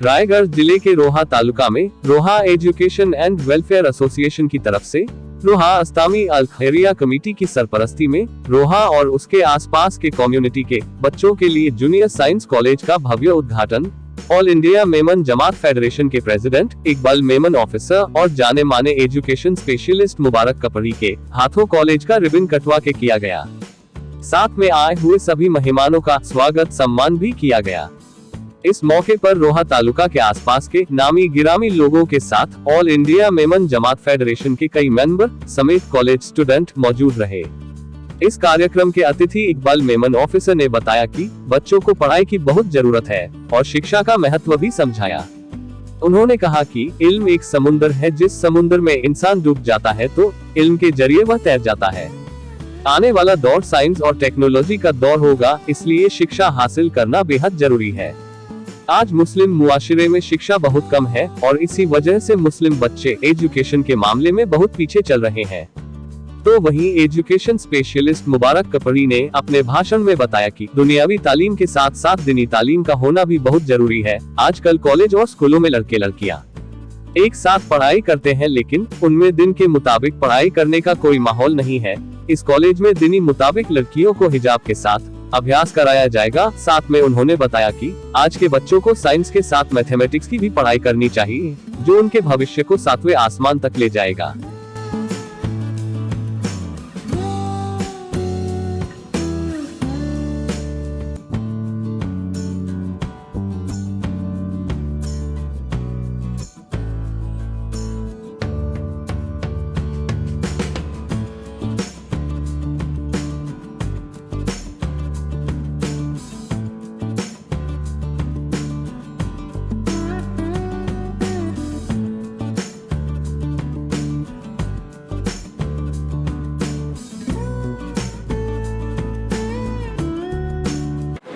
रायगढ़ जिले के रोहा तालुका में रोहा एजुकेशन एंड वेलफेयर एसोसिएशन की तरफ से रोहा अस्तामी अल खैरिया कमेटी की सरपरस्ती में रोहा और उसके आसपास के कम्युनिटी के बच्चों के लिए जूनियर साइंस कॉलेज का भव्य उद्घाटन ऑल इंडिया मेमन जमात फेडरेशन के प्रेसिडेंट इकबाल मेमन ऑफिसर और जाने माने एजुकेशन स्पेशलिस्ट मुबारक कपड़ी के हाथों कॉलेज का रिबन कटवा के किया गया। साथ में आए हुए सभी मेहमानों का स्वागत सम्मान भी किया गया। इस मौके पर रोहा तालुका के आसपास के नामी गिरामी लोगों के साथ ऑल इंडिया मेमन जमात फेडरेशन के कई मेंबर समेत कॉलेज स्टूडेंट मौजूद रहे। इस कार्यक्रम के अतिथि इकबाल मेमन ऑफिसर ने बताया कि बच्चों को पढ़ाई की बहुत जरूरत है और शिक्षा का महत्व भी समझाया। उन्होंने कहा कि इल्म एक समुंदर है, जिस समुंदर में इंसान डूब जाता है तो इल्म के जरिए वह तैर जाता है। आने वाला दौर साइंस और टेक्नोलॉजी का दौर होगा, इसलिए शिक्षा हासिल करना बेहद जरूरी है। आज मुस्लिम मुआशरे में शिक्षा बहुत कम है और इसी वजह से मुस्लिम बच्चे एजुकेशन के मामले में बहुत पीछे चल रहे हैं। तो वहीं एजुकेशन स्पेशलिस्ट मुबारक कपड़ी ने अपने भाषण में बताया कि दुनियावी तालीम के साथ साथ दीनी तालीम का होना भी बहुत जरूरी है। आजकल कॉलेज और स्कूलों में लड़के लड़कियां एक साथ पढ़ाई करते हैं, लेकिन उनमें दिन के मुताबिक पढ़ाई करने का कोई माहौल नहीं है। इस कॉलेज में दिनी मुताबिक लड़कियों को हिजाब के साथ अभ्यास कराया जाएगा। साथ में उन्होंने बताया कि आज के बच्चों को साइंस के साथ मैथमेटिक्स की भी पढ़ाई करनी चाहिए, जो उनके भविष्य को 7वें आसमान तक ले जाएगा।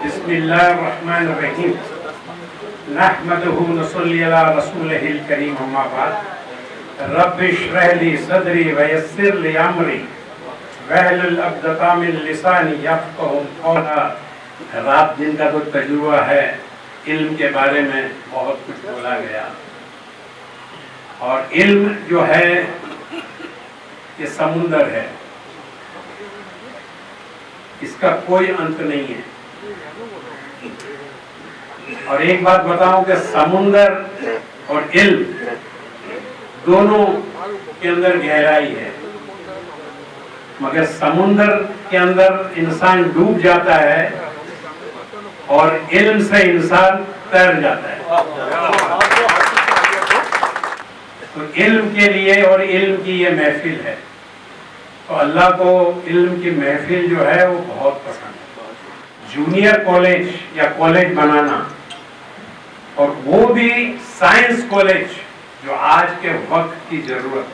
बिस्मिल्लाहिर्रहमानिर्रहीम नहमदुहु व नसल्ली अला रसूलिहिल करीम अम्मा बाद रब्बि इश्रह ली सदरी व यस्सिर ली अमरी वहलुल उक़दतम मिन लिसानी यफ़क़हू क़ौली। रात दिन का तो तजुर्बा है, इल्म के बारे में बहुत कुछ बोला गया और इल्म जो है ये समुंदर है, इसका कोई अंत नहीं है। और एक बात बताऊं कि समुंदर और इल्म दोनों के अंदर गहराई है, मगर समुंदर के अंदर इंसान डूब जाता है और इल्म से इंसान तैर जाता है। तो इल्म के लिए और इल्म की ये महफिल है, तो अल्लाह को इल्म की महफिल जो है वो बहुत पसंद है। जूनियर कॉलेज या कॉलेज बनाना, और वो भी साइंस कॉलेज, जो आज के वक्त की जरूरत है।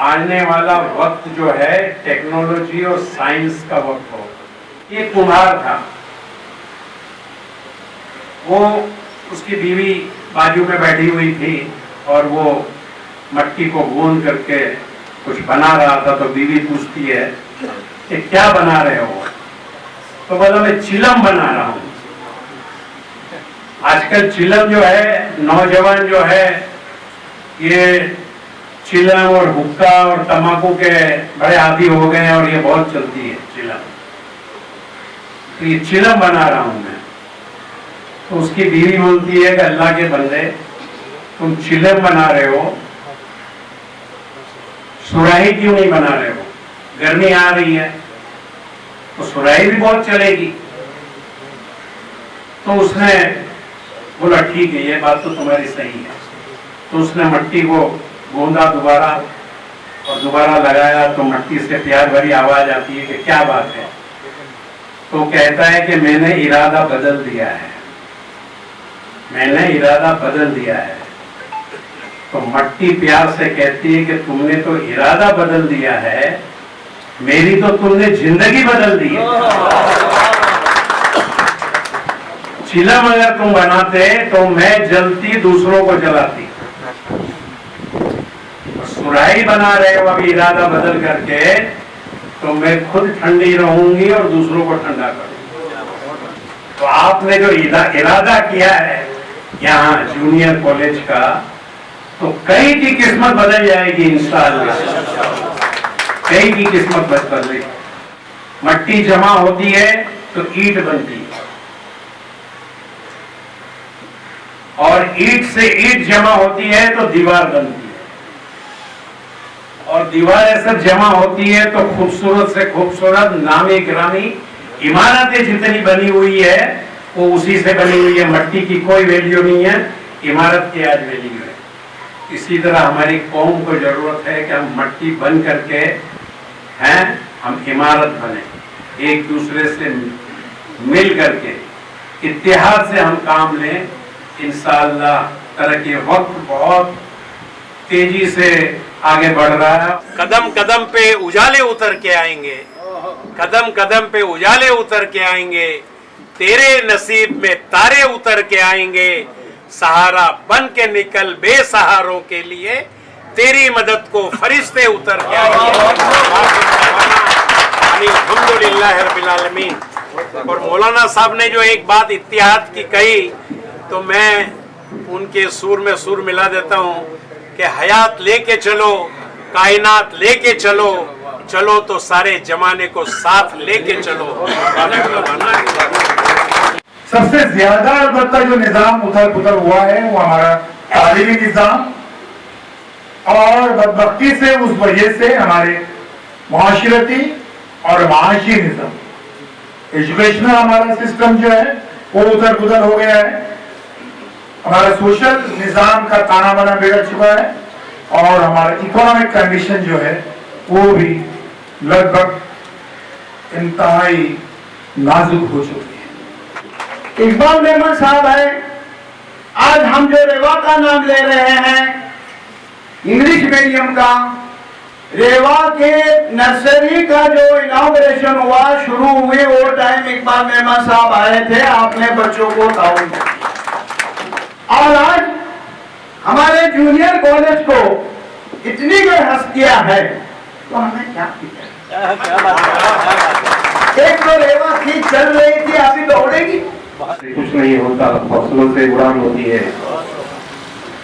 आने वाला वक्त जो है टेक्नोलॉजी और साइंस का वक्त हो। ये कुम्हार था, वो उसकी बीवी बाजू में बैठी हुई थी और वो मट्टी को गूंद करके कुछ बना रहा था। तो बीवी पूछती है कि क्या बना रहे हो? तो बोला मैं चिलम बना रहा हूं। आजकल चिलम जो है, नौजवान जो है ये चिलम और हुक्का और तंबाकू के बड़े आदी हो गए हैं और ये बहुत चलती है चिलम। तो ये चिलम बना रहा हूं मैं। तो उसकी बीवी बोलती है कि अल्लाह के बंदे, तुम चिलम बना रहे हो, सुराही क्यों नहीं बना रहे हो? गर्मी आ रही है तो सुराही भी बहुत चलेगी। तो उसने बोला ठीक है, ये बात तो तुम्हारी सही है। तो उसने मट्टी को गूंदा दोबारा और दोबारा लगाया, तो मट्टी से प्यार भरी आवाज आती है कि क्या बात है? तो कहता है कि मैंने इरादा बदल दिया है, मैंने इरादा बदल दिया है। तो मट्टी प्यार से कहती है कि तुमने तो इरादा बदल दिया है, मेरी तो तुमने जिंदगी बदल दी है। चिलम अगर तुम बनाते तो मैं जलती, दूसरों को जलाती। सुराही बना रहे हो अभी इरादा बदल करके, तो मैं खुद ठंडी रहूंगी और दूसरों को ठंडा करूंगी। तो आपने जो इरादा किया है यहाँ जूनियर कॉलेज का, तो कई की किस्मत बदल जाएगी इंशाअल्लाह। कई की किस्मत बदल रही। मट्टी जमा होती है तो ईंट बनती है, और ईंट से ईंट जमा होती है तो दीवार बनती है, और दीवार ऐसे जमा होती है तो खूबसूरत से खूबसूरत नामी गिरामी इमारतें जितनी बनी हुई है वो उसी से बनी हुई है। मट्टी की कोई वैल्यू नहीं है, इमारत की आज वैल्यू है। इसी तरह हमारी कौम को जरूरत है कि हम मट्टी बन करके हैं, हम इमारत बने, एक दूसरे से मिल करके इत्तेहाद से हम काम लें। इंशाअल्लाह तरक्की वक्त बहुत तेजी से आगे बढ़ रहा है। कदम कदम पे उजाले उतर के आएंगे, कदम कदम पे उजाले उतर के आएंगे, तेरे नसीब में तारे उतर के आएंगे, सहारा बन के निकल बेसहारों के लिए, तेरी मदद को फरिश्ते उतर के आएंगे। अल्हम्दुलिल्लाह रब्बिल आलमीन। और मौलाना साहब ने जो एक बात इत्तिहाद की कही, तो मैं उनके सुर में सुर मिला देता हूँ कि हयात लेके चलो, कायनात लेके चलो, चलो तो सारे जमाने को साथ लेके चलो। सबसे ज्यादा अलबत्ता जो निजाम उथल पुथल हुआ है वो हमारा तालीमी निजाम, और बदबख्ती से उस वजह से हमारे मुआशरती और माशी निजाम, एजुकेशनल हमारा सिस्टम जो है वो उधर पुधर हो गया है। हमारा सोशल निजाम का ताना बाना बिगड़ चुका है, और हमारा इकोनॉमिक कंडीशन जो है वो भी लगभग इंतहाई नाजुक हो चुकी है। इकबाल मेमन साहब है, आज हम जो रेवा का नाम ले रहे हैं, इंग्लिश मीडियम का, रेवा के नर्सरी का जो इनॉग्रेशन हुआ, शुरू हुए, वो टाइम इकबाल मेमन साहब आए थे, आपने बच्चों को ताउन किया। और आज हमारे जूनियर कॉलेज को इतनी अगर हस्तियां है तो हमें क्या किया? एक तो रेवा खींच चल रही थी, अभी दौड़ेगी। कुछ नहीं होता, हौसलों से उड़ान होती है,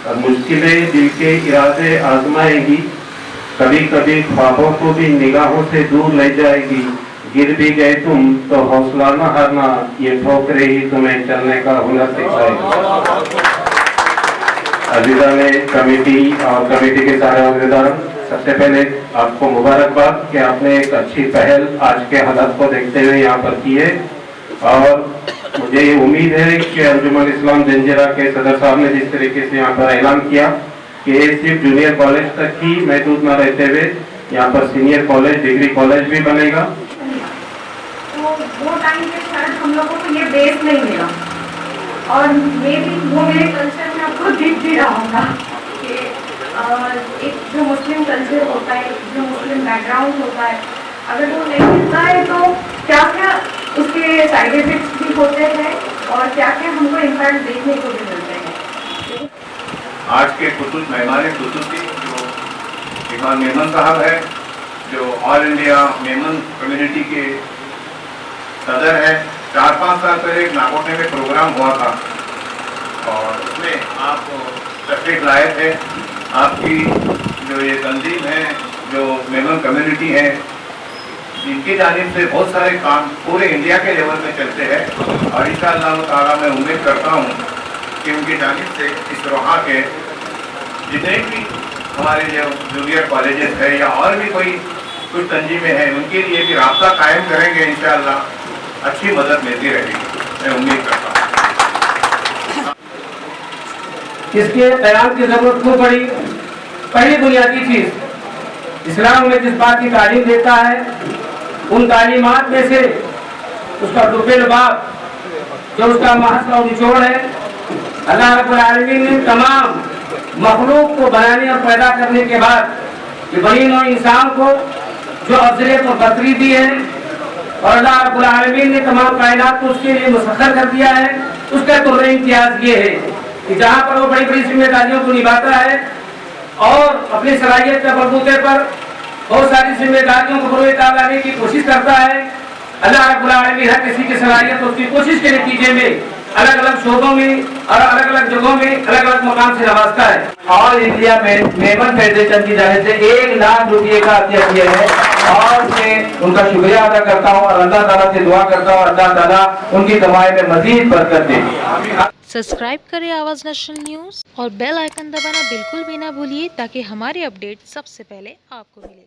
और मुश्किलें दिल के इरादे आजमाएगी, कभी कभी ख्वाबों को भी निगाहों से दूर ले जाएगी। गिर भी गए तुम तो हौसला न हारना, ये ठोकरें ही तुम्हें चलने का हुनर सिखाएगी। अजीज़ाने कमेटी और कमेटी के सारे अहदेदार, सबसे पहले आपको मुबारकबाद कि आपने एक अच्छी पहल आज के हालात को देखते हुए यहाँ पर की है, और मुझे ये उम्मीद है कि अंजुमन इस्लाम जंजीरा के सदर साहब ने जिस तरीके से यहाँ पर ऐलान किया कि ये सिर्फ जूनियर कॉलेज तक ही महदूद न रहते हुए यहाँ पर सीनियर कॉलेज, डिग्री कॉलेज भी बनेगा। तो वो टाइम पे शायद हम लोगों को ये बेस नहीं मिला, और वो मेरे कल्चर में आपको दिख भी रहा होगा कि एक जो मुस्लिम कल्चर होता है, जो मुस्लिम बैकग्राउंड होता है, अगर वो नहीं मिलता है तो क्या क्या उसके साइड इफेक्ट्स भी होते हैं, और क्या क्या हमको इम्पैक्ट देखने को भी मिलते हैं। आज के खुसूस मेहमान खुसूसी जो इकबाल मेमन साहब है, जो ऑल इंडिया मेमन कम्युनिटी के सदर है। 4-5 साल पहले एक नागोटे में प्रोग्राम हुआ था, और उसमें आप तशरीफ लाए थे। आपकी जो ये तंजीम है, जो मेमन कम्युनिटी है, इनकी जानिब से बहुत सारे काम पूरे इंडिया के लेवल में चलते हैं, और इंशाअल्लाह ताला मैं उम्मीद करता हूँ कि उनकी जानिब से इस रोहा के जितने भी हमारे जो जूनियर कॉलेजेस है या और भी कोई कुछ तंजीमें हैं, उनके लिए भी रास्ता कायम करेंगे। इंशाअल्लाह अच्छी मदद मिलती रहेगी, मैं उम्मीद करता हूँ। इसके क़याम की जरूरत क्यों पड़ी? पहली बुनियादी चीज, इस्लाम में जिस बात की तालीम देता है, उन तालीमात में से उसका दुबे बाब जो उसका महज और निचोड़ है, अल्लाह रब्बुल आलमीन ने तमाम मखलूक को बनाने और पैदा करने के बाद ये बनी नौ इंसान को जो अफजलियत और बरतरी दी है, और अल्लाह रब्बुल आलमीन ने तमाम कायनात को उसके लिए मुसख्खर कर दिया है। उसका तो इम्तियाज ये है कि जहाँ पर वो बड़ी बड़ी जिम्मेदारियों को निभाता है और अपनी सलाहियत के बलबूते पर बहुत सारी जिम्मेदारियों को बरोए लाने की कोशिश करता है, अल्लाह रब्बुल आलमीन हर किसी की सलाहियत उसकी कोशिश के नतीजे में अलग अलग शोबों में और अलग अलग जगहों में अलग अलग मकाम से नवाजता है। ऑल इंडिया मेमन फेडरेशन की जाने से 1 लाख रुपये का अतिया किया है और मैं उनका शुक्रिया अदा करता हूँ और अल्लाह ताला से दुआ करता हूँ अल्लाह ताला उनकी कमाई में मजीद बरकत दे। सब्सक्राइब करें आवाज़ नेशनल न्यूज़ और बेल आइकन दबाना बिल्कुल भी ना भूलिए ताकि हमारे अपडेट सबसे पहले आपको मिले।